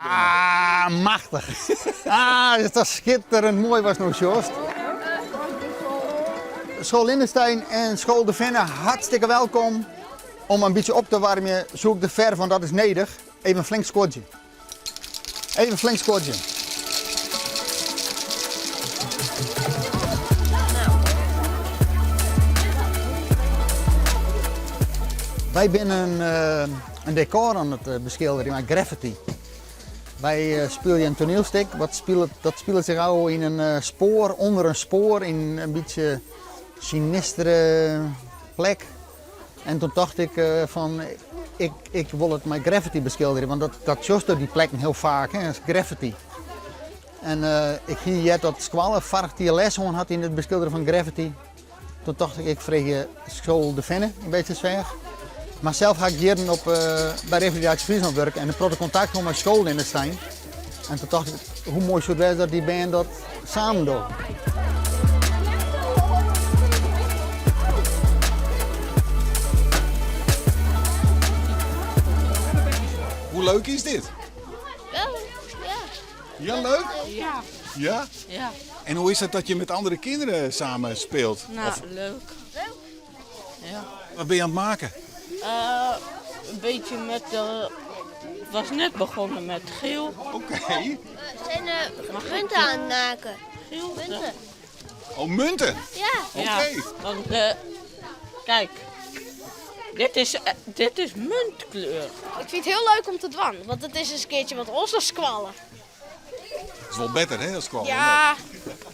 Ah, machtig. Het is schitterend mooi was nou, Joost. School Lindestein en School de Venne, hartstikke welkom. Om een beetje op te warmen, zoek de verf, want dat is nedig. Even een flink squatje. Even een flink squatje. Wij zijn een decor aan het beschilderen met graffiti. Wij spelen een toneelstuk, dat speelt zich al in een spoor, onder een spoor, in een beetje sinistere plek. En toen dacht ik van, ik wil het met graffiti beschilderen, want dat juist op die plekken heel vaak, hè, is graffiti. En ik zie net dat Squalle varig die les had in het beschilderen van graffiti. Toen dacht ik vreeg je School de Venne, een beetje zwaar. Maar zelf ga ik hier bij Revalidatie Friesland werken en de protocontact met mijn school in de Stein. En toen dacht ik, hoe mooi zou het zijn dat die band dat samen doet. Hoe leuk is dit? Wel, ja. Ja, leuk? Ja. Ja? Ja. En hoe is het dat je met andere kinderen samen speelt? Nou, Of, leuk. Ja. wat ben je aan het maken? Een beetje met de... Het was net begonnen met geel. Oké. We zijn munten aan het maken. Geel. Munten. Oh, munten? Ja. Ja, Oké. want kijk. Dit is muntkleur. Ik vind het heel leuk om te doen, want het is eens een keertje wat onze squallen. Dat is wel beter, hè, als kwam. Ja,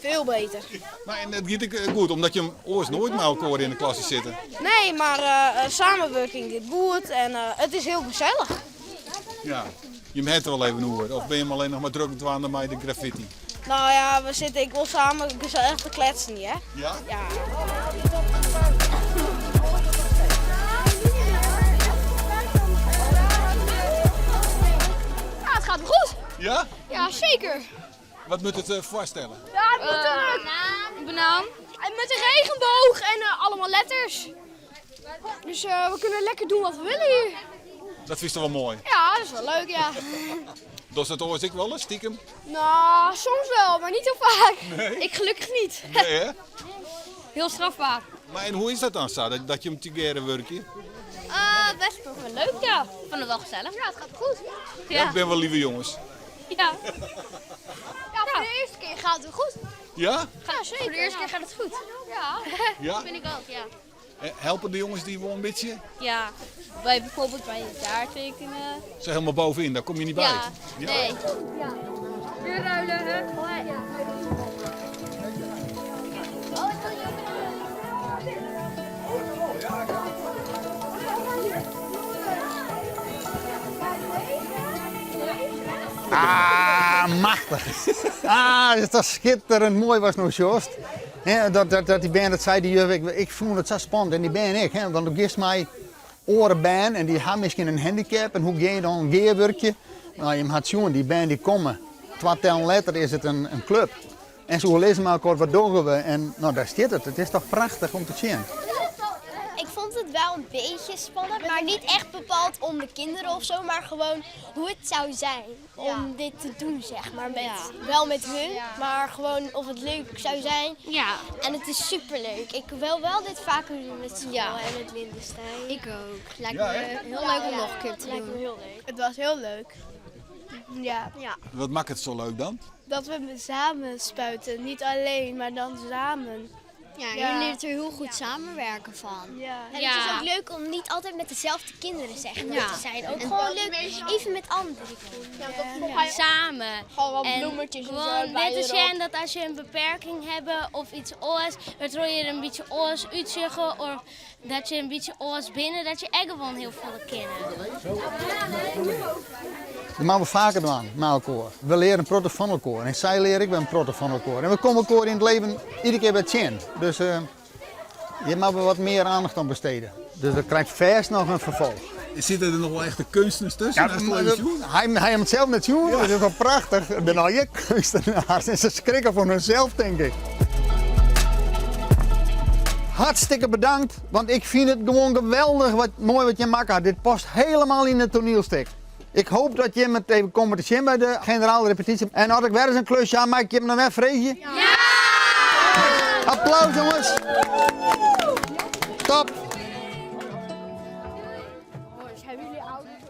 veel beter. Maar en het gaat goed, omdat je oors nooit met elkaar in de klas zitten. Nee, maar samenwerking gaat goed en het is heel gezellig. Ja. Je hebt het wel even hoor. Of ben je hem alleen nog maar druk aan de met de graffiti? Nou ja, we zitten ik wil samen gezellig te kletsen, hè? Ja? Ja. Ja, het gaat goed. Ja? Ja, zeker. Wat moet het voorstellen? Ja, het moet een banaan. En met een regenboog en allemaal letters. Dus we kunnen lekker doen wat we willen hier. Dat vind je wel mooi. Ja, dat is wel leuk, ja. Dus dat oors ik wel eens, stiekem? Nou, soms wel, maar niet heel vaak. Nee? Ik gelukkig niet. Nee, hè? Heel strafbaar. Maar en hoe is dat dan, Sa, dat je hem together werkt? Best wel leuk, ja. Ik vond het wel gezellig. Ja, het gaat goed. Ja. Ik ben wel lieve jongens. Ja. Ja, voor de eerste keer gaat het goed. Ja? Ja, zeker. Voor de eerste keer gaat het goed. Ja. Ja? Vind ik ook, ja. Helpen de jongens die wel een beetje? Ja, bijvoorbeeld bij het jaartekenen. Ze helemaal bovenin, daar kom je niet bij. Ja, nee. Ja. Weer ruilen, hè? Ja. Machtig. Het is schitterend mooi was nou, Joost. Ja, dat die band dat zei, ik vond het zo spannend en die band ik. Hè, want dan geeft mij orenband en die had misschien een handicap en hoe ga je dan een geerwerkje? Nou, je had zien, die band die komen. 2 tellen later is het een club. En zo lezen we elkaar wat doen we en nou daar zit het. Het is toch prachtig om te zien. Ik vond het wel een beetje spannend, maar niet echt bepaald om de kinderen of zo, maar gewoon hoe het zou zijn om dit te doen, zeg maar. Wel met hun, maar gewoon of het leuk zou zijn. Ja. En het is superleuk. Ik wil wel dit vaker doen met school en met Lindestein. Ik ook. Lijkt Ja, me hè? heel leuk om nog een keer te Lijkt me doen. heel leuk. Het was heel leuk. Ja. Wat maakt het zo leuk dan? Dat we samen spuiten. Niet alleen, maar dan samen. Ja, Ja. je leert er heel goed samenwerken van. Ja. En het is ook leuk om niet altijd met dezelfde kinderen zeg maar, te zijn. Ook gewoon leuk even met andere kinderen. Samen. Gewoon wat En bloemetjes en zo. gewoon net als jij dat als je een beperking hebt of iets oors, waardoor je een beetje oors uitzeggen of dat je een beetje oors binnen, dat je echt gewoon heel veel kennen. Dat maken we vaker doen met elkaar. We leren proto van elkaar. En zij leren, ik ben een proto van elkaar. En we komen elkaar in het leven iedere keer bij het zien. Dus je mag er wat meer aandacht aan besteden. Dus dat krijgt vers nog een vervolg. Zitten er nog wel echte kunstenaars tussen? Hij hem het zelf net zien, dat is wel prachtig. Ik ben al je kunstenaars en ze schrikken voor hunzelf, denk ik. Hartstikke bedankt, want ik vind het gewoon geweldig, mooi wat je maakt. Dit past helemaal in het toneelstuk. Ik hoop dat je met even komt te zien bij de generale repetitie. En als ik weer eens een klusje aan maak, je hem dan weer vregen? Ja! Applaus jongens! Top! Hebben jullie ouders?